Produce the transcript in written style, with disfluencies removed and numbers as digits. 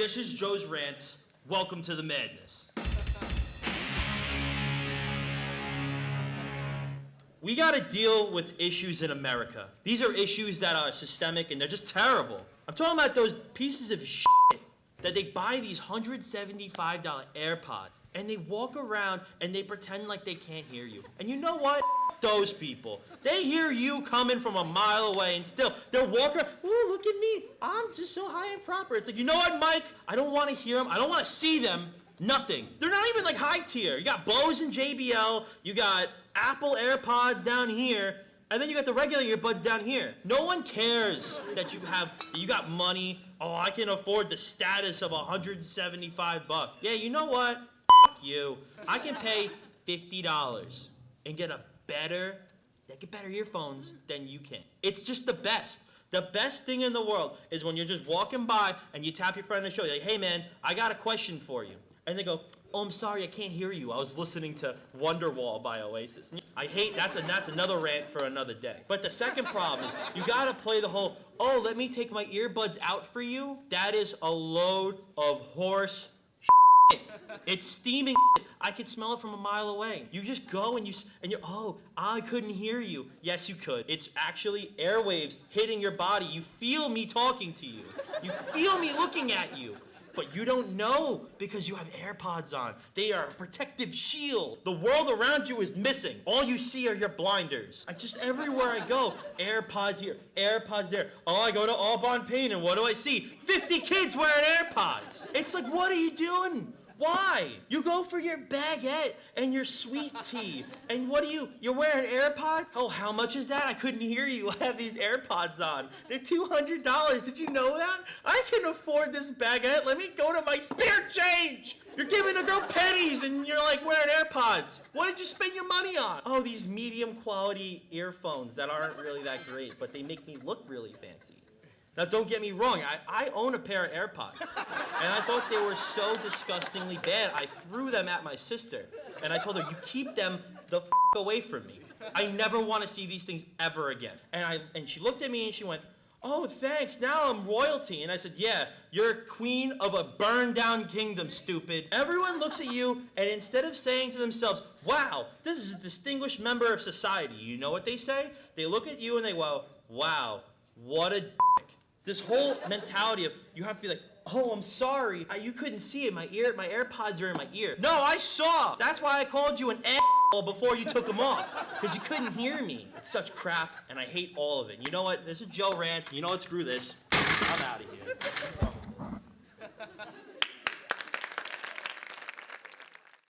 This is Joe's Rants. Welcome to the madness. We gotta deal with issues in America. These are issues that are systemic and they're just terrible. I'm talking about those pieces of shit that they buy these $175 AirPods and they walk around and they pretend like they can't hear you. And you know what? Those people. They hear you coming from a mile away and still they're walking around, ooh, look at me. I'm just so high and proper. It's like, you know what, Mike? I don't want to hear them. I don't want to see them. Nothing. They're not even like high tier. You got Bose and JBL, you got Apple AirPods down here, and then you got the regular earbuds down here. No one cares that you got money. Oh, I can afford the status of $175. Yeah, you know what? F you. I can pay $50 and get better earphones than you can. It's just the best. The best thing in the world is when you're just walking by and you tap your friend on the shoulder. You're like, hey man, I got a question for you. And they go, oh, I'm sorry, I can't hear you. I was listening to Wonderwall by Oasis. I hate, that's another rant for another day. But the second problem is you gotta play the whole, oh, let me take my earbuds out for you. That is a load of horse shit. It's steaming shit. I could smell it from a mile away. You just go and you're, oh, I couldn't hear you. Yes, you could. It's actually airwaves hitting your body. You feel me talking to you. You feel me looking at you. But you don't know because you have AirPods on. They are a protective shield. The world around you is missing. All you see are your blinders. Everywhere I go, AirPods here, AirPods there. Oh, I go to Aubon Payne and what do I see? 50 kids wearing AirPods. It's like, what are you doing? Why? You go for your baguette and your sweet tea. And what are you're wearing AirPods? Oh, how much is that? I couldn't hear you. I have these AirPods on. They're $200. Did you know that? I can afford this baguette. Let me go to my spare change. You're giving a girl pennies and you're like wearing AirPods. What did you spend your money on? Oh, these medium quality earphones that aren't really that great, but they make me look really fancy. Now, don't get me wrong, I own a pair of AirPods, and I thought they were so disgustingly bad, I threw them at my sister, and I told her, you keep them the away from me. I never want to see these things ever again. And she looked at me and she went, oh, thanks, now I'm royalty. And I said, yeah, you're queen of a burned down kingdom, stupid. Everyone looks at you, and instead of saying to themselves, wow, this is a distinguished member of society, you know what they say? They look at you and they go, wow, what a dick. This whole mentality of you have to be like, oh, I'm sorry. You couldn't see it. My AirPods are in my ear. No, I saw. That's why I called you an asshole before you took them off. Because you couldn't hear me. It's such crap, and I hate all of it. You know what? This is Joe Rants. You know what? Screw this. I'm out.